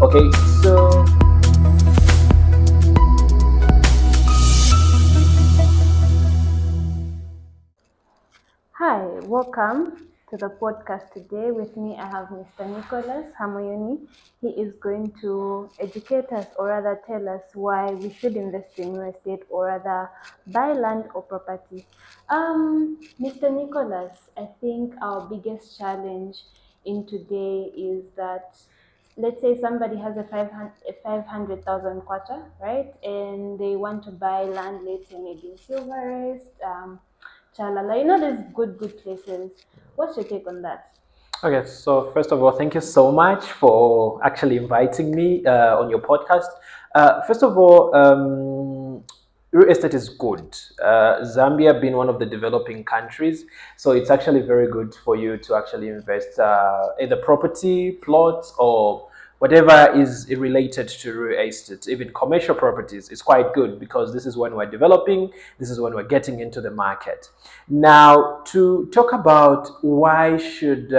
Okay, so Hi, welcome to the podcast today. With me, I have Mr. Nicholas Hamuyuni. He is going to educate us, or rather tell us why we should invest in real estate, or rather buy land or property. Mr. Nicholas, I think our biggest challenge in today is that, let's say somebody has a 500,000 kwacha, right? And they want to buy land, let's say maybe in Silverest, Chalala, there's good places. What's your take on that? okay, so first of all, thank you so much for actually inviting me on your podcast. First of all, real estate is good. Zambia being one of the developing countries, so it's actually very good for you to actually invest either property, plots, or whatever is related to real estate, even commercial properties, is quite good because this is when we're developing, this is when we're getting into the market. Now, to talk about where should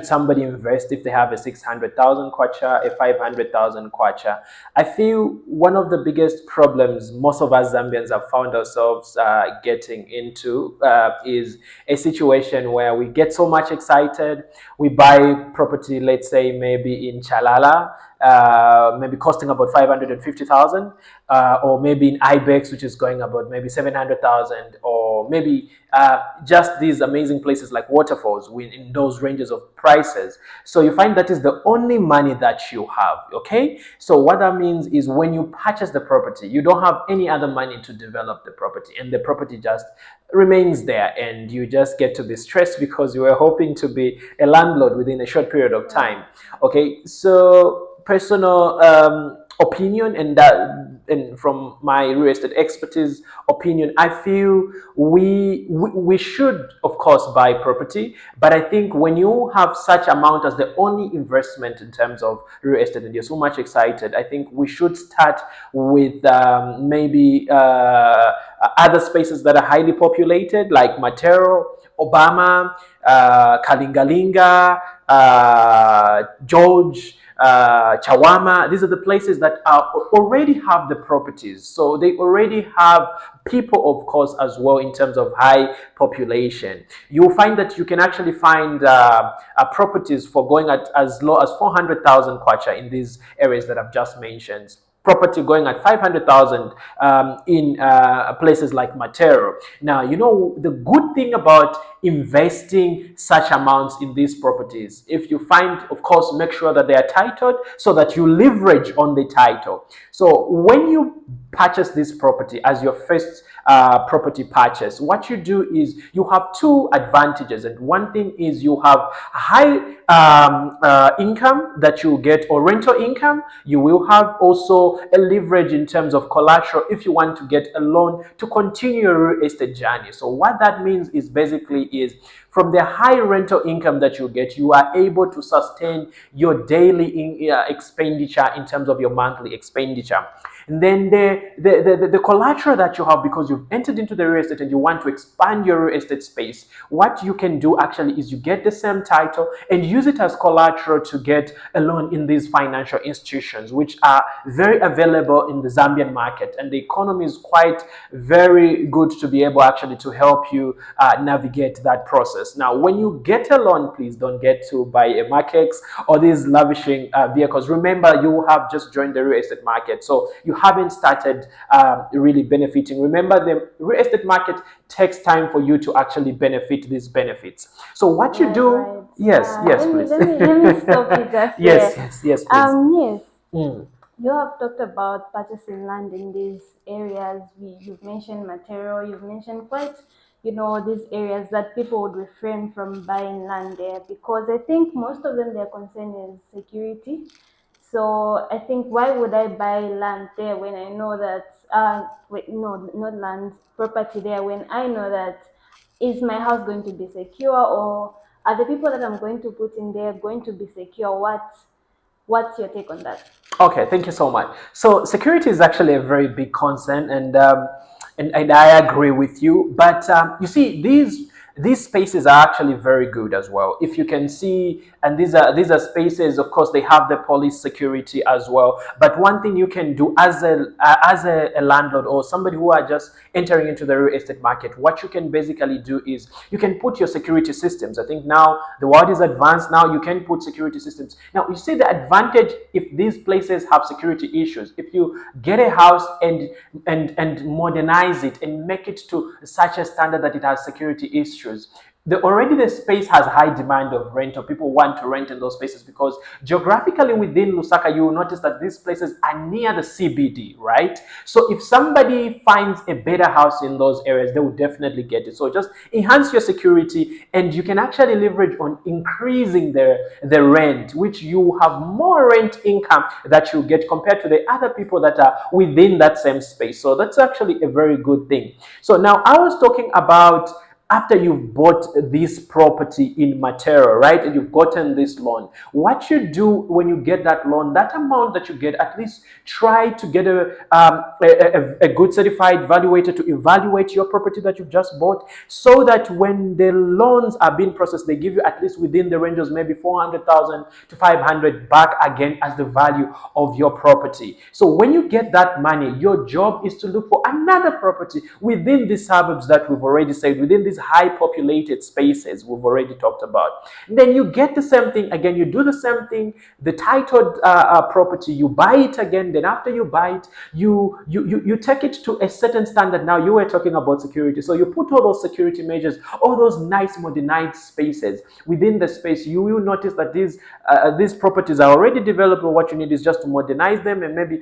somebody invest if they have a 600,000 kwacha, a 500,000 kwacha, I feel one of the biggest problems most of us Zambians have found ourselves getting into is a situation where we get so much excited, we buy property, let's say maybe in Chalala, maybe costing about 550,000, or maybe in Ibex, which is going about maybe 700,000, or maybe just these amazing places like waterfalls in those ranges of prices. So you find that is the only money that you have. Okay, so what that means is when you purchase the property, you don't have any other money to develop the property, and the property just remains there, and you just get to be stressed because you were hoping to be a landlord within a short period of time. Okay, so personal opinion, and from my real estate expertise opinion, I feel we should of course buy property, but I think when you have such amount as the only investment in terms of real estate and you're so much excited, I think we should start with maybe other spaces that are highly populated like Matero, Obama, Kalingalinga, George, Chawama. These are the places that already have the properties. So they already have people, of course, as well in terms of high population. You'll find that you can actually find properties for going at as low as 400,000 kwacha in these areas that I've just mentioned, property going at 500,000 in places like Matero. Now, the good thing about investing such amounts in these properties, if you find, of course, make sure that they are titled so that you leverage on the title. So when you purchase this property as your first property purchase, what you do is you have two advantages, and one thing is you have high income that you get, or rental income. You will have also a leverage in terms of collateral if you want to get a loan to continue your real estate journey. So what that means is basically is from the high rental income that you get, you are able to sustain your daily expenditure in terms of your monthly expenditure. And then the collateral that you have, because you've entered into the real estate and you want to expand your real estate space, what you can do actually is you get the same title and use it as collateral to get a loan in these financial institutions, which are very available in the Zambian market. And the economy is quite very good to be able actually to help you navigate that process. Now, when you get a loan, please don't get to buy a Markex or these lavishing vehicles. Remember, you have just joined the real estate market, so you haven't started really benefiting. Remember, the real estate market takes time for you to actually benefit these benefits. So what you do, Right. yes, yes, Let me please. let me let me stop you just Yes, there. yes, yes, please. Yes. Mm. You have talked about purchasing land in these areas. You've mentioned material. You've mentioned quite, these areas that people would refrain from buying land there because I think most of them their concern is security. So I think why would I buy land there when I know that wait, no, not land, property there when I know that is my house going to be secure, or are the people that I'm going to put in there going to be secure? What's your take on that? Okay, thank you so much. So security is actually a very big concern, and I agree with you. But you see, these these spaces are actually very good as well. If you can see, and these are spaces, of course, they have the police security as well. But one thing you can do as a landlord or somebody who are just entering into the real estate market, what you can basically do is you can put your security systems. I think now the world is advanced. Now you can put security systems. Now you see the advantage if these places have security issues. If you get a house and modernize it and make it to such a standard that it has security issues, already the space has high demand of rental. People want to rent in those spaces because geographically within Lusaka, you will notice that these places are near the CBD, right? So if somebody finds a better house in those areas, they will definitely get it. So just enhance your security, and you can actually leverage on increasing the rent, which you have more rent income that you get compared to the other people that are within that same space. So that's actually a very good thing. So now I was talking about after you've bought this property in Matera, right, and you've gotten this loan, what you do when you get that loan, that amount that you get, at least try to get a good certified valuator to evaluate your property that you've just bought, so that when the loans are being processed, they give you at least within the ranges, maybe 400,000 to 500 back again as the value of your property. So when you get that money, your job is to look for another property within the suburbs that we've already said, within these high populated spaces we've already talked about. Then you get the same thing again, you do the same thing, the titled property, you buy it again. Then after you buy it, you take it to a certain standard. Now you were talking about security, so you put all those security measures, all those nice modernized spaces within the space. You will notice that these properties are already developed. What you need is just to modernize them, and maybe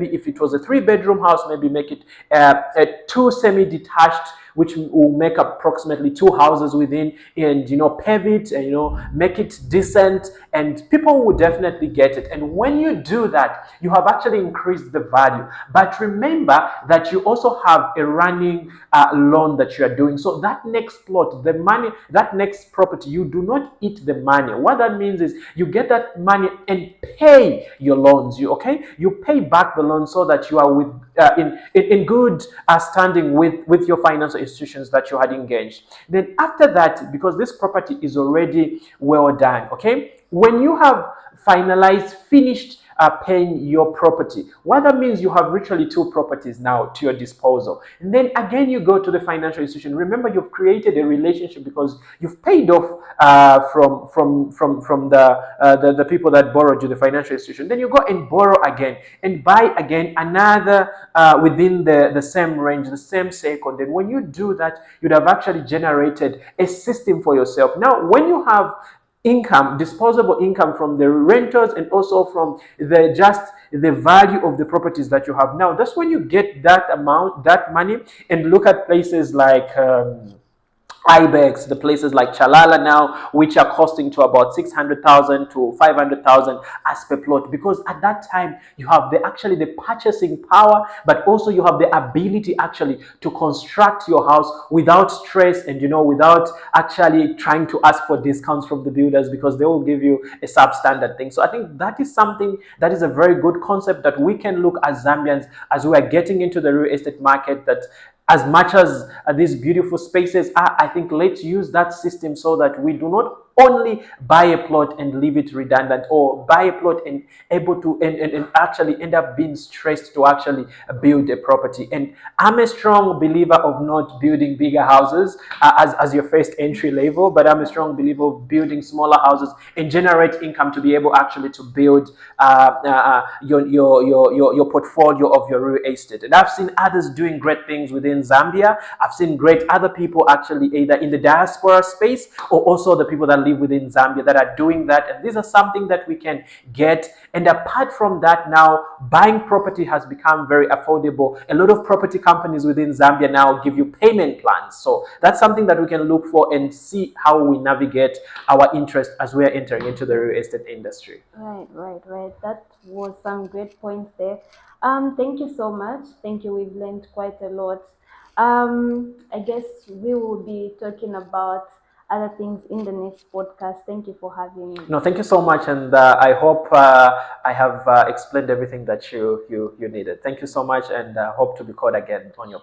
if it was a 3-bedroom house, maybe make it a 2 semi-detached, which will make approximately 2 houses within, and pave it, and make it decent, and people will definitely get it. And when you do that, you have actually increased the value. But remember that you also have a running loan that you are doing. So that next plot, the money, that next property, you do not eat the money. What that means is you get that money and pay your loans. You pay back the loan, so that you are with in good standing with your financial institutions that you had engaged. Then after that, because this property is already well done, when you have finished paying your property, what that means, you have literally 2 properties now to your disposal. And then again, you go to the financial institution. Remember, you've created a relationship because you've paid off from the people that borrowed you, the financial institution. Then you go and borrow again and buy again another within the same range, the same second. And when you do that, you'd have actually generated a system for yourself. Now, when you have income, disposable income from the renters, and also from the value of the properties that you have now, that's when you get that amount, that money, and look at places like Ibex, the places like Chalala now, which are costing to about 600,000 to 500,000 as per plot, because at that time you have the purchasing power, but also you have the ability actually to construct your house without stress, and without actually trying to ask for discounts from the builders, because they will give you a substandard thing. So I think that is something that is a very good concept that we can look as Zambians, as we are getting into the real estate market, that as much as these beautiful spaces are, I think let's use that system so that we do not only buy a plot and leave it redundant, or buy a plot and able to and actually end up being stressed to actually build a property. And I'm a strong believer of not building bigger houses as your first entry level, but I'm a strong believer of building smaller houses and generate income to be able actually to build your portfolio of your real estate. And I've seen others doing great things within Zambia. I've seen great other people actually either in the diaspora space, or also the people that live within Zambia that are doing that. And these are something that we can get. And apart from that, now buying property has become very affordable. A lot of property companies within Zambia now give you payment plans. So that's something that we can look for and see how we navigate our interest as we are entering into the real estate industry. Right. That was some great points there. Thank you so much. Thank you. We've learned quite a lot. I guess we will be talking about other things in the next podcast. Thank you for having me. No, thank you so much, and I hope I have explained everything that you needed. Thank you so much, and hope to be called again on your